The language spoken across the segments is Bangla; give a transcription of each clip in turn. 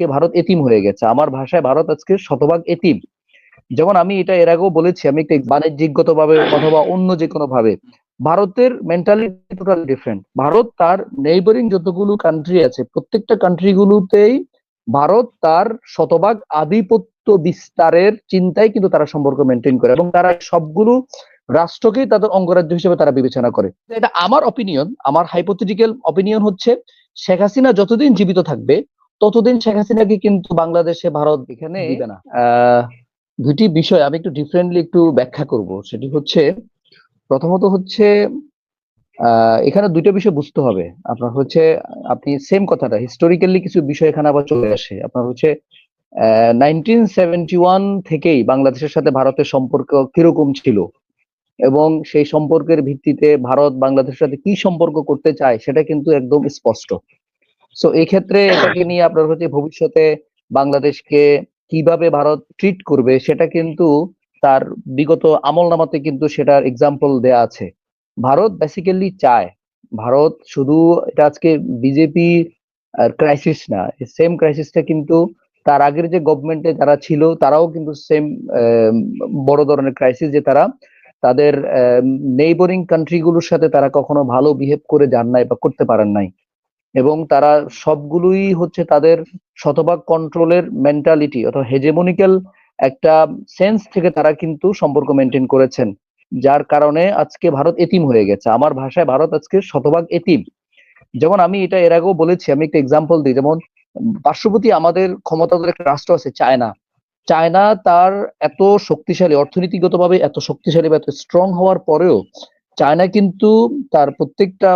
আজকে ভারত এতিম হয়ে গেছে। আমার ভাষায় ভারত আজকে শতভাগ এতিম। যেমন আমি এটা এর আগেও বলেছি, আমি একটা বাণিজ্যিকগতভাবে অথবা অন্য যে কোনো ভাবে ভারতের মেন্টালিটি টোটাল ডিফারেন্ট। ভারত তার নেইবারিং যতগুলো কান্ট্রি আছে প্রত্যেকটা কান্ট্রি গুলোতেই ভারত তার শতভাগ আধিপত্য বিস্তারের চিন্তায় কিন্তু তারা সম্পর্ক মেনটেন করে এবং তারা সবগুলো রাষ্ট্রকেই তাদের অঙ্গরাজ্য হিসেবে তারা বিবেচনা করে। এটা আমার অপিনিয়ন, আমার হাইপোথেটিক্যাল অপিনিয়ন হচ্ছে শেখ হাসিনা যতদিন জীবিত থাকবে ততদিন শেখ হাসিনাকে কিন্তু বাংলাদেশে ভারত এখানে দিবে না। দুটি বিষয় আমি একটু ডিফারেন্টলি একটু ব্যাখ্যা করব। সেটি হচ্ছে প্রথমত হচ্ছে এখানে দুইটা বিষয় বুঝতে হবে। আপনার হচ্ছে আপনি সেম কথাটা হিস্টোরিক্যালি কিছু বিষয় এখানে আবার চলে আসে। আপনার হচ্ছে 1971 থেকেই বাংলাদেশের সাথে ভারতের সম্পর্ক কিরকম ছিল এবং সেই সম্পর্কের ভিত্তিতে ভারত বাংলাদেশের সাথে কি সম্পর্ক করতে চায় সেটা কিন্তু একদম স্পষ্ট। সো এই ক্ষেত্রে এটাকে নিয়ে আপনার হচ্ছে ভবিষ্যতে বাংলাদেশকে কিভাবে ভারত ট্রিট করবে সেটা কিন্তু তার বিগত আমলনামাতে কিন্তু সেটার এক্সাম্পল দেয়া আছে। ভারত বেসিক্যালি চায়, ভারত শুধু এটা আজকে বিজেপি ক্রাইসিস না, সেম ক্রাইসিসটা কিন্তু তার আগের যে গভর্নমেন্টে যারা ছিল তারাও কিন্তু সেম বড় ধরনের ক্রাইসিস, যে তারা তাদের নেইবরিং কান্ট্রি গুলোর সাথে তারা কখনো ভালো বিহেভ করে যান নাই বা করতে পারেন নাই এবং তারা সবগুলোই হচ্ছে তাদের শতভাগ কন্ট্রোলের মেন্টালিটি অথবা হেজেমনিক্যাল একটা সেন্স থেকে তারা কিন্তু সম্পর্ক মেনটেন করেছেন, যার কারণে আজকে ভারত এতিম হয়ে গেছে। আমার ভাষায় ভারত আজকে শতভাগ এতিম। যেমন আমি এটা এর আগেও বলেছি, আমি একটা এক্সাম্পল দিই। যেমন পার্শ্ববর্তী আমাদের ক্ষমতাধর একটা রাষ্ট্র আছে চায়না। চায়না তার এত শক্তিশালী অর্থনীতিগতভাবে এত শক্তিশালী বা এত স্ট্রং হওয়ার পরেও চায়না কিন্তু তার প্রত্যেকটা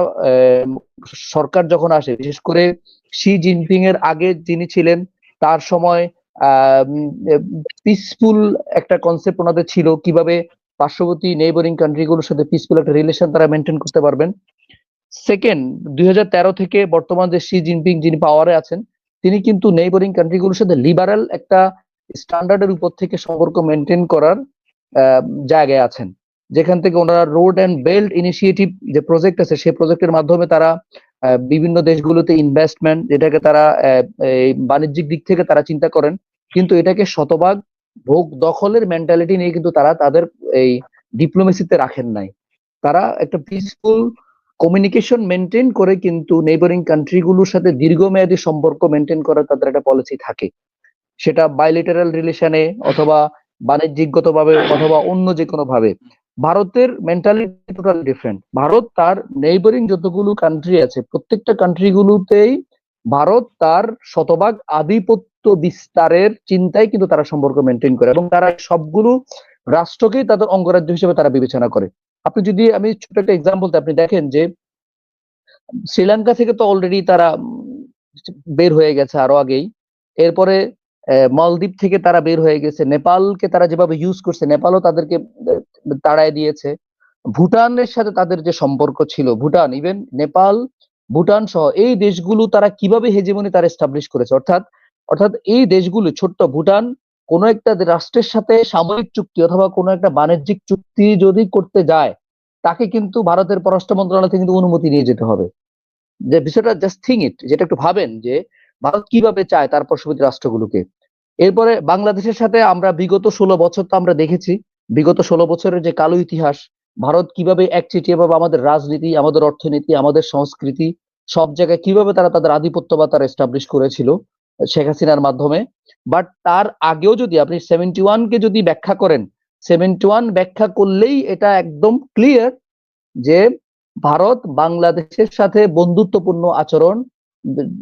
সরকার যখন আসে, বিশেষ করে শি জিনপিং এর আগে যিনি ছিলেন তার সময় পিসফুল একটা কনসেপ্ট ওনাদের ছিল কিভাবে পার্শ্ববর্তী নেইবরিং কান্ট্রি গুলোর সাথে পিসফুল একটা রিলেশন তারা মেনটেন করতে পারবেন। সেকেন্ড, 2013 থেকে বর্তমান যে শি জিনপিং যিনি পাওয়ারে আছেন তিনি কিন্তু নেইবরিং কান্ট্রিগুলোর সাথে লিবারাল একটা স্ট্যান্ডার্ডের উপর থেকে সম্পর্ক মেনটেন করার জায়গায় আছেন, যেখান থেকে ওনারা রোড অ্যান্ড বেল্ট ইনিশিয়েটিভ যে প্রজেক্ট আছে সেই প্রজেক্টের মাধ্যমে তারা বিভিন্ন দেশগুলোতে ইনভেস্টমেন্ট, যেটাকে তারা বাণিজ্যিক দিক থেকে তারা চিন্তা করেন, কিন্তু এটাকে শতভাগ ভোগ দখলের মেন্টালিটি নিয়ে কিন্তু তারা তাদের এই ডিপ্লোমেসিতে রাখেন নাই। তারা একটা পিসফুল কমিউনিকেশন মেনটেন করে কিন্তু নেইবারিং কান্ট্রিগুলোর সাথে দীর্ঘমেয়াদী সম্পর্ক মেনটেন করার তাদের একটা পলিসি থাকে, সেটা বাইলেটারাল রিলেশনে অথবা বাণিজ্যিকগতভাবে অথবা অন্য যে কোনো ভাবে। ভারতের মেন্টালিটি টোটাল ডিফারেন্ট। ভারত তার নেইবারিং যতগুলো কান্ট্রি আছে প্রত্যেকটা কান্ট্রিগুলোতেই ভারত তার শতভাগ আধিপত্য বিস্তারের চিন্তায় কিন্তু তারা সম্পর্ক মেনটেন করে এবং তারা সবগুলো রাষ্ট্রকেই তাদের অঙ্গরাজ্য হিসেবে তারা বিবেচনা করে। আপনি যদি আমি ছোট একটা এক্সাম্পল দিই, আপনি দেখেন যে শ্রীলঙ্কা থেকে তো অলরেডি তারা বের হয়ে গেছে আরো আগেই। এরপরে মালদ্বীপ থেকে তারা বের হয়ে গেছে। নেপালকে তারা যেভাবে ইউজ করছে, নেপালও তাদেরকে তাড়ায় দিয়েছে। ভুটানের সাথে তাদের যে সম্পর্ক ছিল, ভুটান, ইভেন নেপাল, ভুটান সহ এই দেশগুলো তারা কিভাবে হেজেমনি তারা এস্টাবলিশ করেছে। অর্থাৎ অর্থাৎ এই দেশগুলো, ছোট্ট ভুটান কোনো একটা রাষ্ট্রের সাথে সামরিক চুক্তি অথবা কোনো একটা বাণিজ্যিক চুক্তি যদি করতে যায় তাকে কিন্তু ভারতের পররাষ্ট্র মন্ত্রণালয় থেকে কিন্তু অনুমতি নিয়ে যেতে হবে। যে বিষয়টা জাস্ট থিঙ্ক ইট, যেটা একটু ভাবেন যে ভারত কিভাবে চায় তার পার্শ্ববর্তী রাষ্ট্রগুলোকে। এরপরে বাংলাদেশের সাথে আমরা বিগত 16 বছর তো আমরা দেখেছি, বিগত 16 বছরের যে কালো ইতিহাস, ভারত কিভাবে একচেটিয়া ভাবে আমাদের রাজনীতি, আমাদের অর্থনীতি, আমাদের সংস্কৃতি সব জায়গায় কিভাবে তারা তাদের আধিপত্য বা তারা এস্টাবলিশ করেছিল শেখ হাসিনার মাধ্যমে। বাট তার আগেও যদি আপনি 71 কে যদি ব্যাখ্যা করেন, 71 ব্যাখ্যা করলেই এটা একদম ক্লিয়ার যে ভারত বাংলাদেশের সাথে বন্ধুত্বপূর্ণ আচরণ,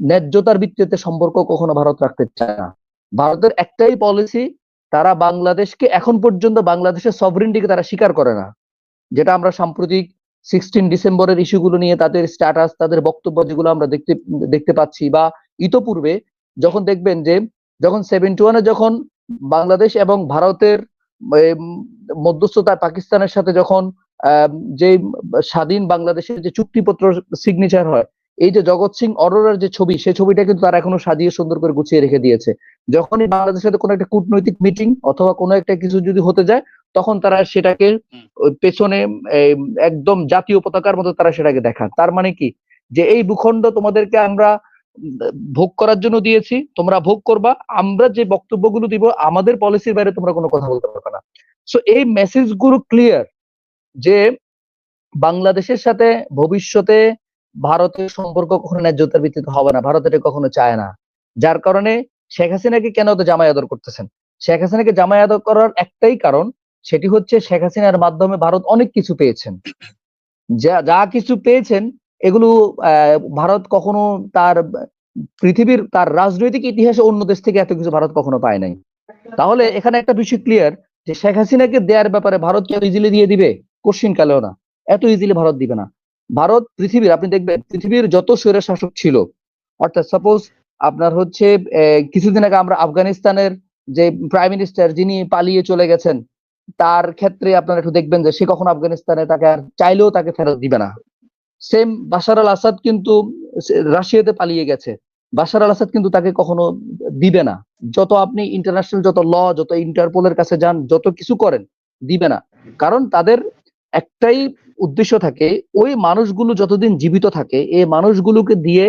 ন্যায্যতার ভিত্তিতে সম্পর্ক কখনো ভারত রাখতে চায় না। ভারতের একটাই পলিসি, তারা বাংলাদেশকে এখন পর্যন্ত বাংলাদেশের সভরেন্টিকে তারা স্বীকার করে না, যেটা আমরা সাম্প্রতিক 16 ডিসেম্বরের ইস্যুগুলো নিয়ে তাদের স্ট্যাটাস, তাদের বক্তব্য যেগুলো আমরা দেখতে পাচ্ছি, বা ইতোপূর্বে যখন দেখবেন যে যখন 71-এ যখন বাংলাদেশ এবং ভারতের মধ্যস্থতায় পাকিস্তানের সাথে যখন যে স্বাধীন বাংলাদেশের যে চুক্তিপত্র সিগনেচার হয়, এই যে জগৎ সিং অরোরার যে ছবি, সেই ছবিটা কিন্তু তারা এখনো সাজিয়ে সুন্দর করে গুছিয়ে রেখে দিয়েছে। যখনই বাংলাদেশের সাথে কোনো একটা কূটনৈতিক মিটিং অথবা কোনো একটা কিছু যদি হতে যায় তখন তারা সেটাকে পেছনে একদম জাতীয় পতাকার মতো তারা সেটাকে দেখান। তার মানে কি, যে এই ভূখণ্ড তোমাদেরকে আমরা ভোগ করার জন্য দিয়েছি, তোমরা ভোগ করবা, আমরা যে বক্তব্যগুলো দিব আমাদের পলিসির বাইরে তোমরা কোনো কথা বলতে পারবে না। সো এই মেসেজগুলো ক্লিয়ার যে বাংলাদেশের সাথে ভবিষ্যতে ভারতের সম্পর্ক কখনো ন্যায্যতার ভিত্তিতে হবে না, ভারত এটা কখনো চায় না। যার কারণে শেখ হাসিনাকে কেন তো জামাই আদর করতেছেন? শেখ হাসিনাকে জামাই আদর করার একটাই কারণ, সেটি হচ্ছে শেখ হাসিনার মাধ্যমে ভারত অনেক কিছু পেয়েছেন। যা যা কিছু পেয়েছেন এগুলো ভারত কখনো তার পৃথিবীর তার রাজনৈতিক ইতিহাসে অন্য দেশ থেকে এত কিছু ভারত কখনো পায় নাই। তাহলে এখানে একটা বিষয় ক্লিয়ার যে শেখ হাসিনাকে দেওয়ার ব্যাপারে ভারত কি ইজিলি দিয়ে দিবে? কোশ্চিন কালেও না, এত ইজিলি ভারত দিবে না। ভারত পৃথিবীর, আপনি দেখবেন পৃথিবীর যত স্বৈর শাসক ছিল, অর্থাৎ সাপোজ আপনার হচ্ছে কিছুদিন আগে আমরা আফগানিস্তানের যে প্রাইম মিনিস্টার যিনি পালিয়ে চলে গেছেন, তার ক্ষেত্রে আপনারা একটু দেখবেন যে সে কখনো আফগানিস্তানে তাকে আর চাইলেও তাকে ফেরত দিবে না। সেম বাশার আল আসাদ কিন্তু রাশিয়াতে পালিয়ে গেছে, বাশার আল আসাদ কিন্তু তাকে কখনো দিবে না। যত আপনি ইন্টারন্যাশনাল যত ল, যত ইন্টারপোলের কাছে যান, যত কিছু করেন, দিবে না। কারণ তাদের একটাই উদ্দেশ্য থাকে, ওই মানুষগুলো যতদিন জীবিত থাকে এই মানুষগুলোকে দিয়ে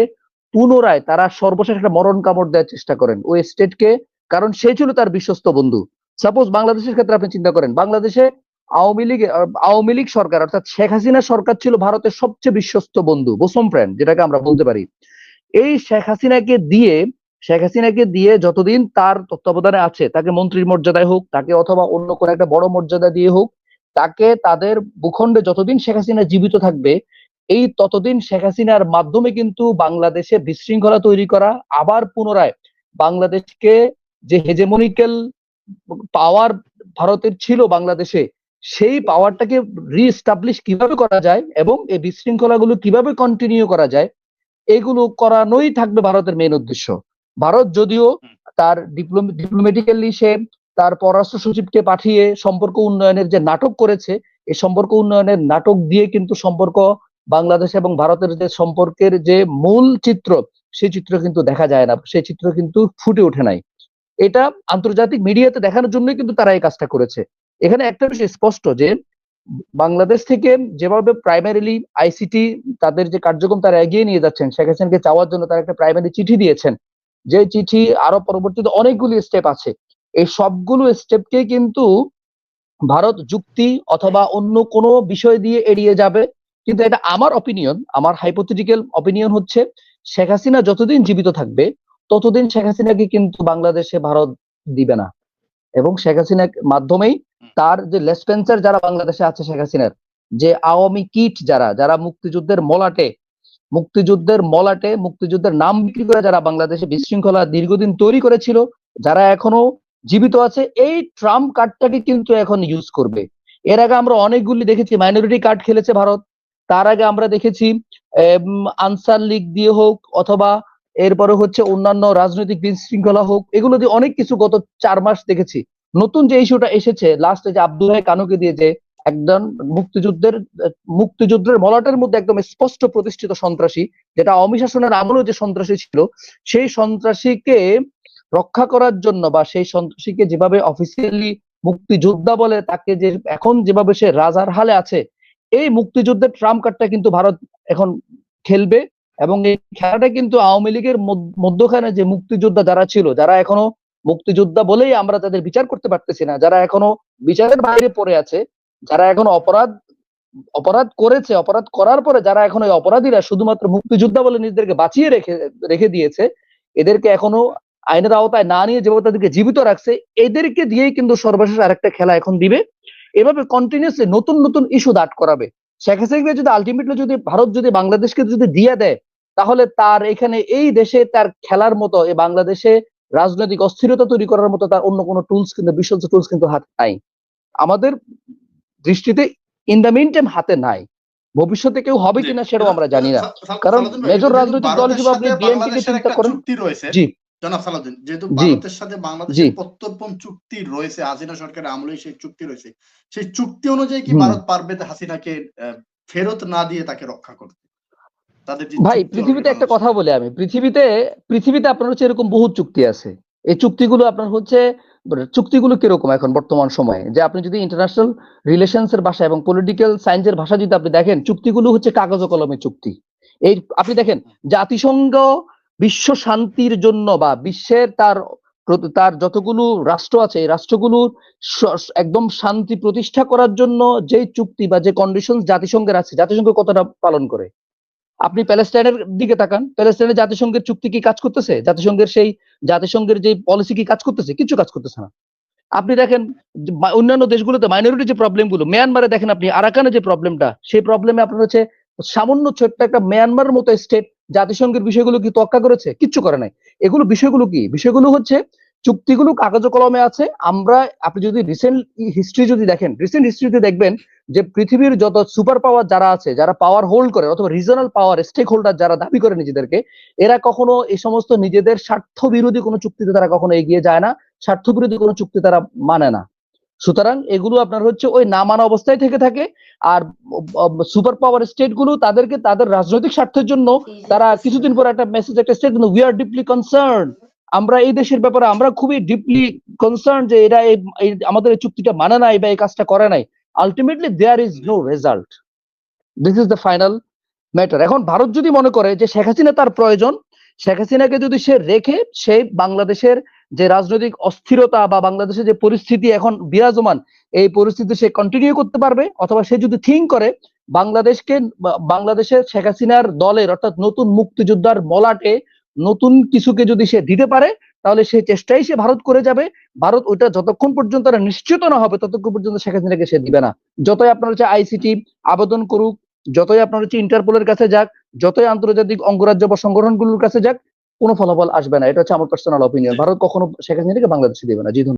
পুনরায় তারা সর্বশেষ একটা মরণ কামড় দেওয়ার চেষ্টা করেন ওই স্টেটকে, কারণ সে ছিল তার বিশ্বস্ত বন্ধু। সাপোজ বাংলাদেশের ক্ষেত্রে আপনি চিন্তা করেন, বাংলাদেশে আওয়ামী লীগ সরকার অর্থাৎ শেখ হাসিনা সরকার ছিল ভারতের সবচেয়ে বিশ্বস্ত বন্ধু, বোসম ফ্রেন্ড যেটাকে আমরা বলতে পারি। এই শেখ হাসিনাকে দিয়ে যতদিন তার তত্ত্বাবধানে আছে, তাকে মন্ত্রীর মর্যাদায় হোক, তাকে অথবা অন্য কোনো একটা বড় মর্যাদা দিয়ে হোক, তাকে তাদের ভূখণ্ডে যতদিন শেখ হাসিনা জীবিত থাকবে, এই ততদিন শেখ হাসিনার মাধ্যমে কিন্তু বাংলাদেশে বিশৃঙ্খলা তৈরি করা, আবার পুনরায় বাংলাদেশকে যে হেজেমনিক্যাল পাওয়ার ভারতের ছিল বাংলাদেশে, সেই পাওয়ারটাকে রিএস্টাবলিশ কিভাবে করা যায় এবং এই বিশৃঙ্খলাগুলো কিভাবে কন্টিনিউ করা যায়, এগুলো করানোই থাকবে ভারতের মেইন উদ্দেশ্য। ভারত যদিও তার ডিপ্লোম্যাটিক্যালি সে তার পররাষ্ট্র সচিবকে পাঠিয়ে সম্পর্ক উন্নয়নের যে নাটক করেছে, এই সম্পর্ক উন্নয়নের নাটক দিয়ে কিন্তু সম্পর্ক বাংলাদেশ এবং ভারতের যে সম্পর্কের যে মূল চিত্র, সেই চিত্র কিন্তু দেখা যায় না, সেই চিত্র কিন্তু ফুটে ওঠে নাই। এটা আন্তর্জাতিক মিডিয়াতে দেখানোর জন্যই কিন্তু তারা এই কাজটা করেছে। এখানে একটা বিষয় স্পষ্ট যে বাংলাদেশ থেকে যেভাবে প্রাইমারিলি আইসিটি তাদের যে কার্যক্রম তারা এগিয়ে নিয়ে যাচ্ছেন, শেখ হাসিনাকে চাওয়ার জন্য তারা একটা প্রাইমারি চিঠি দিয়েছেন, যে চিঠি আরো পরবর্তীতে অনেকগুলি স্টেপ আছে, এই সবগুলো স্টেপকে কিন্তু ভারত যুক্তি অথবা অন্য কোনো বিষয় দিয়ে এড়িয়ে যাবে। কিন্তু এটা আমার অপিনিয়ন, আমার হাইপোথেটিক্যাল অপিনিয়ন হচ্ছে, শেখ হাসিনা যতদিন জীবিত থাকবে ততদিন শেখ হাসিনাকে কিন্তু বাংলাদেশে ভারত দিবে না, এবং শেখ হাসিনার মাধ্যমেই তার যে লেসপেন্সার যারা বাংলাদেশে আছে, শেখ হাসিনার যে আওয়ামী কিট যারা যারা মুক্তিযুদ্ধের নাম বিক্রি করে যারা বাংলাদেশে বিশৃঙ্খলা দীর্ঘদিন তৈরি করেছিল, যারা এখনো জীবিত আছে, এই ট্রাম্প কার্ডটাকে কিন্তু এখন ইউজ করবে। এর আগে আমরা অনেকগুলি দেখেছি মাইনরিটি কার্ড খেলেছে ভারত, তার আগে আমরা দেখেছি আনসার লীগ দিয়ে হোক অথবা এরপরে হচ্ছে অন্যান্য রাজনৈতিক বিশৃঙ্খলা হোক, এগুলো দিয়ে অনেক কিছু গত 4 মাস দেখেছি। নতুন যে ইস্যুটা এসেছে লাস্টে, যে আব্দুল্লাহ কানুকে দিয়ে যে একজন মুক্তিযুদ্ধের মলাটের মধ্যে একদম স্পষ্ট প্রতিষ্ঠিত সন্ত্রাসী, যেটা আওয়ামী শাসনের আমলেও যে সন্ত্রাসী ছিল, সেই সন্ত্রাসীকে রক্ষা করার জন্য বা সেই সন্ত্রাসীকে যেভাবে অফিসিয়ালি মুক্তিযোদ্ধা বলে তাকে যে এখন যেভাবে সে রাজার হালে আছে, এই মুক্তিযুদ্ধের ট্রাম্প কার্ডটা কিন্তু ভারত এখন খেলবে। এবং এই খেলাটা কিন্তু আওয়ামী লীগের মধ্যখানে যে মুক্তিযোদ্ধা যারা ছিল, যারা এখনো মুক্তিযোদ্ধা বলেই আমরা তাদের বিচার করতে পারতেছি না, যারা এখনো বিচারের বাইরে পড়ে আছে, যারা এখনো অপরাধ করেছে, অপরাধ করার পরে যারা এখন ওই অপরাধীরা শুধুমাত্র মুক্তিযোদ্ধা বলে নিজেদেরকে বাঁচিয়ে রেখে দিয়েছে, এদেরকে এখনো আইনের আওতায় না নিয়ে যেভাবে তাদেরকে জীবিত রাখছে, এদেরকে দিয়েই কিন্তু সর্বশেষ আরেকটা খেলা এখন দিবে। এভাবে কন্টিনিউসলি নতুন নতুন ইস্যু দাঁড় করাবে। শেখ হাসিনা যদি আলটিমেটলি যদি ভারত যদি বাংলাদেশকে যদি দিয়ে দেয়, তাহলে তার এখানে এই দেশে তার খেলার মতো, এই বাংলাদেশে রাজনৈতিক অস্থিরতা তৈরি করার মতো তার অন্য কোনো টুলস কিন্তু বিশ্বস্ত টুলস কিন্তু হাতে নাই, আমাদের দৃষ্টিতে ইন দ্য মিন টাইম হাতে নাই। ভবিষ্যতে কেউ হবে কিনা সেটাও আমরা জানি না, কারণ মেজর রাজনৈতিক দল হিসেবে আপনি বিএনপিকে চিন্তা করেন। জি জনাব সালাউদ্দিন, যেহেতু ভারতের সাথে বাংলাদেশের প্রত্যর্পণ চুক্তি রয়েছে, হাসিনা সরকারের আমলেই সেই চুক্তি রয়েছে, সেই চুক্তি অনুযায়ী কি ভারত পারবে হাসিনাকে ফেরত না দিয়ে তাকে রক্ষা করতে? ভাই পৃথিবীতে একটা কথা বলি আমি, পৃথিবীতে আপনার হচ্ছে এরকম বহু চুক্তি আছে। এই চুক্তিগুলো আপনার হচ্ছে চুক্তিগুলো কিরকম এখন বর্তমান সময়ে, যে আপনি যদি ইন্টারন্যাশনাল রিলেশনস এর ভাষা এবং পলিটিক্যাল সায়েন্সের ভাষা যদি আপনি দেখেন, চুক্তিগুলো হচ্ছে কাগজ ও কলমের চুক্তি। এই আপনি দেখেন জাতিসংঘ বিশ্ব শান্তির জন্য বা বিশ্বের তার যতগুলো রাষ্ট্র আছে এই রাষ্ট্রগুলোর একদম শান্তি প্রতিষ্ঠা করার জন্য যে চুক্তি বা যে কন্ডিশন জাতিসংঘের আছে, জাতিসংঘ কতটা পালন করে? আপনি প্যালেস্টাইনের দিকে তাকান, প্যালেস্টাইনের জাতিসংঘের চুক্তি কি কাজ করতেছে? জাতিসংঘের যে পলিসি কি কাজ করতেছে? কিছু কাজ করতেছে না। আপনি দেখেন অন্যান্য দেশগুলোতে মাইনরিটি যে প্রবলেম গুলো, মিয়ানমারে দেখেন আপনি আরাকানে যে প্রবলেমটা, সেই প্রবলেমে আপনার হচ্ছে সামান্য ছোট্ট একটা মিয়ানমারের মতো স্টেট জাতিসংঘের বিষয়গুলো কি তোয়াক্কা করেছে? কিচ্ছু করে নাই। বিষয়গুলো কি? বিষয়গুলো হচ্ছে চুক্তিগুলো কাগজে কলমে আছে। আপনি যদি রিসেন্ট হিস্ট্রিতে দেখবেন যে পৃথিবীর যত সুপার পাওয়ার যারা আছে, যারা পাওয়ার হোল্ড করে অথবা রিজনাল পাওয়ার স্টেক হোল্ডার যারা দাবি করে নিজেদেরকে, এরা কখনো এই সমস্ত নিজেদের স্বার্থ বিরোধী কোনো চুক্তিতে তারা কখনো এগিয়ে যায় না, স্বার্থবিরোধী কোনো চুক্তি তারা মানে না। সুতরাং এগুলো আপনার হচ্ছে ওই না মানা অবস্থায় থেকে থাকে। আর সুপার পাওয়ার স্টেট গুলো তাদেরকে তাদের রাজনৈতিক স্বার্থের জন্য তারা কিছুদিন পর একটা মেসেজ, একটা statement, we are deeply concern, আমরা এই দেশের ব্যাপারে আমরা খুবই ডিপলি কনসার্ন যে এরা আমাদের এই চুক্তিটা মানে নাই বা এই কাজটা করে নাই। Ultimately there is no result. This is the final matter. এখন ভারত যদি মনে করে যে শেখ হাসিনা তার প্রয়োজন, শেখ হাসিনাকে যদি সে রেখে সে বাংলাদেশের যে রাজনৈতিক অস্থিরতা বা বাংলাদেশের যে পরিস্থিতি এখন বিরাজমান, এই পরিস্থিতি সে কন্টিনিউ করতে পারবে, অথবা সে যদি থিঙ্ক করে বাংলাদেশের শেখ হাসিনার দলের অর্থাৎ নতুন মুক্তিযোদ্ধার মলাটে নতুন কিছুকে যদি সে দিতে পারে, তাহলে সেই চেষ্টাই সে ভারত করে যাবে। ভারত ওইটা যতক্ষণ পর্যন্ত নিশ্চিত না হবে ততক্ষণ পর্যন্ত শেখ হাসিনাকে সে দিবে না। যতই আপনার হচ্ছে আইসিটি আবেদন করুক, যতই আপনার হচ্ছে ইন্টারপোলের কাছে যাক, যতই আন্তর্জাতিক অঙ্গরাজ্য বা সংগঠনগুলোর কাছে যাক, কোনো ফলাফল আসবে না। এটা হচ্ছে আমার পার্সোনাল অপিনিয়ন। ভারত কখনো শেখ হাসিনাকে বাংলাদেশে দিবে না। জি।